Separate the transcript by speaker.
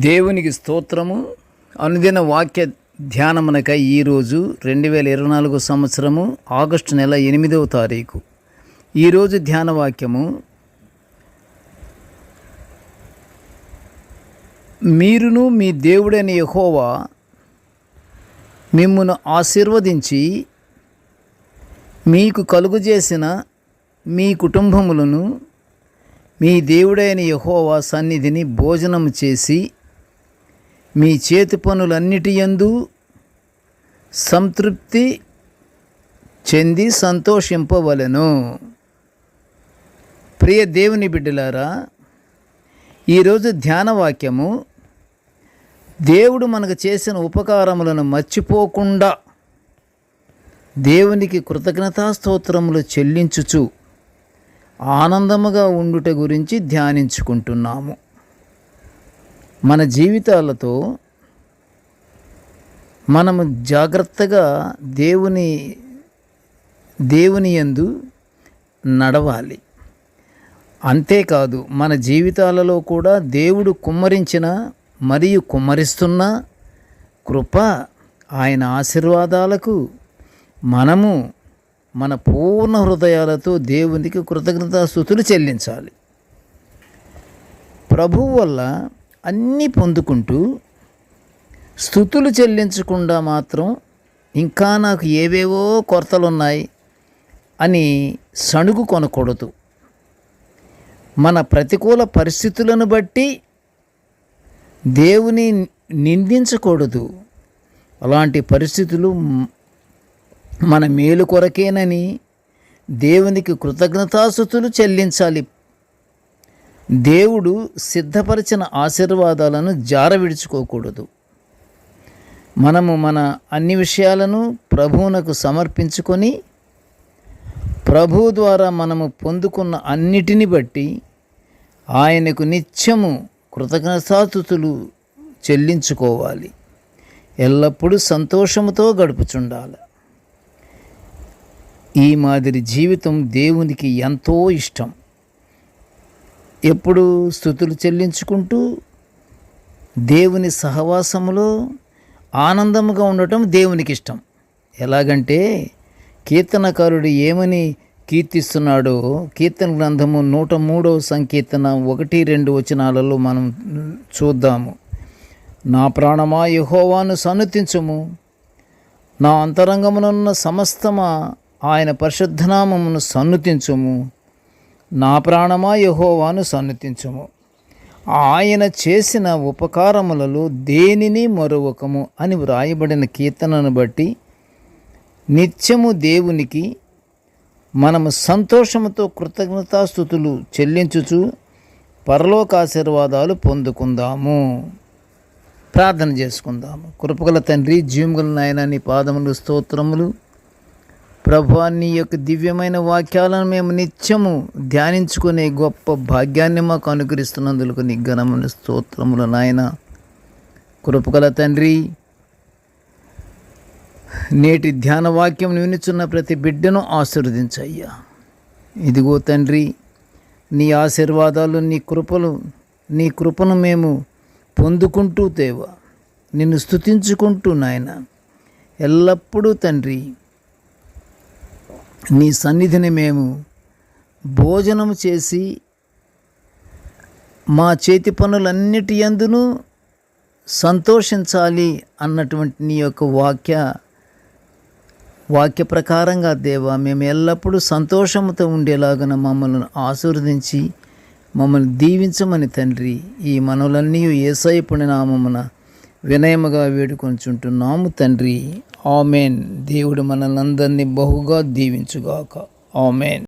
Speaker 1: దేవునికి స్తోత్రము. అనుదిన వాక్య ధ్యానమునకై ఈరోజు 2024 సంవత్సరము ఆగస్టు నెల 8వ తారీఖు. ఈరోజు ధ్యాన వాక్యము, మీరును మీ దేవుడైన యెహోవా మిమ్మును ఆశీర్వదించి మీకు కలుగజేసిన మీ కుటుంబములను మీ దేవుడైన యెహోవా సన్నిధిని భోజనం చేసి మీ చేతి పనులన్నిటి యందు సంతృప్తి చెంది సంతోషింపవలెను. ప్రియ దేవుని బిడ్డలారా, ఈరోజు ధ్యాన వాక్యము, దేవుడు మనకు చేసిన ఉపకారములను మర్చిపోకుండా దేవునికి కృతజ్ఞతాస్తోత్రములు చెల్లించుచు ఆనందముగా ఉండుట గురించి ధ్యానించుకుంటున్నాము. మన జీవితాలతో మనము జాగ్రత్తగా దేవుని యందు నడవాలి. అంతేకాదు, మన జీవితాలలో కూడా దేవుడు కుమ్మరించిన మరియు కుమ్మరిస్తున్న కృప, ఆయన ఆశీర్వాదాలకు మనము మన పూర్ణ హృదయాలతో దేవునికి కృతజ్ఞతాస్తుతులు చెల్లించాలి. ప్రభువు వల్ల అన్నీ పొందుకుంటూ స్తుతులు చెల్లించకుండా మాత్రం ఇంకా నాకు ఏవేవో కొరతలున్నాయి అని సణుగు కొనకూడదు. మన ప్రతికూల పరిస్థితులను బట్టి దేవుని నిందించకూడదు. అలాంటి పరిస్థితులు మన మేలు కొరకేనని దేవునికి కృతజ్ఞతాస్తుతులు చెల్లించాలి. దేవుడు సిద్ధపరిచిన ఆశీర్వాదాలను జారవిడుచుకోకూడదు. మనము మన అన్ని విషయాలను ప్రభువునకు సమర్పించుకొని, ప్రభువు ద్వారా మనము పొందుకున్న అన్నిటిని బట్టి ఆయనకు నిత్యము కృతజ్ఞతాస్తుతులు చెల్లించుకోవాలి. ఎల్లప్పుడూ సంతోషముతో గడుపుచుండాలి. ఈ మాదిరి జీవితం దేవునికి ఎంతో ఇష్టం. ఎప్పుడు స్తుతులు చెల్లించుకుంటూ దేవుని సహవాసములో ఆనందముగా ఉండటం దేవునికి ఇష్టం. ఎలాగంటే, కీర్తనకారుడు ఏమని కీర్తిస్తున్నాడో కీర్తన గ్రంథము 103వ సంకీర్తన 1-2 వచనాలలో మనం చూద్దాము. నా ప్రాణమా యెహోవాను సన్నుతించుము, నా అంతరంగమునున్న సమస్తమా ఆయన పరిశుద్ధనామమును సన్నుతించుము. నా ప్రాణమా యెహోవాను సన్నుతించుము, ఆయన చేసిన ఉపకారములలో దేనిని మరువకము అని వ్రాయబడిన కీర్తనను బట్టి నిత్యము దేవునికి మనము సంతోషముతో కృతజ్ఞతాస్తుతులు చెల్లించుచు పరలోకాశీర్వాదాలు పొందుకుందాము. ప్రార్థన చేసుకుందాము. కృపగల తండ్రి, జీవముగల నాయన, నీ పాదములు స్తోత్రములు. ప్రభువా, నీ యొక్క దివ్యమైన వాక్యాలను మేము నిత్యము ధ్యానించుకునే గొప్ప భాగ్యాన్ని మాకు అనుగ్రహిస్తున్నందుకు నీ ఘనమైన స్తోత్రములు నాయన. కృపగల తండ్రి, నేటి ధ్యాన వాక్యం వినుచున్న ప్రతి బిడ్డను ఆశీర్వదించయ్యా. ఇదిగో తండ్రి, నీ ఆశీర్వాదాలు, నీ కృపను మేము పొందుకుంటూ తేవా, నిన్ను స్తుతించుకుంటూ నాయన ఎల్లప్పుడూ తండ్రి నీ సన్నిధిని మేము భోజనం చేసి మా చేతి పనులన్నిటి యందును సంతోషించాలి అన్నటువంటి నీ యొక్క వాక్య ప్రకారంగా దేవా, మేము ఎల్లప్పుడూ సంతోషంతో ఉండేలాగా మమ్మల్ని ఆశీర్వదించి మమ్మల్ని దీవించమని తండ్రి, ఈ మనవులన్నీ యేసయ్య నామమున వినయముగా వేడుకొంచుంటున్నాము తండ్రి. ఆమెన్. దేవుడు మనల్ని అందరినీ బహుగా దీవించుగాక. ఆమెన్.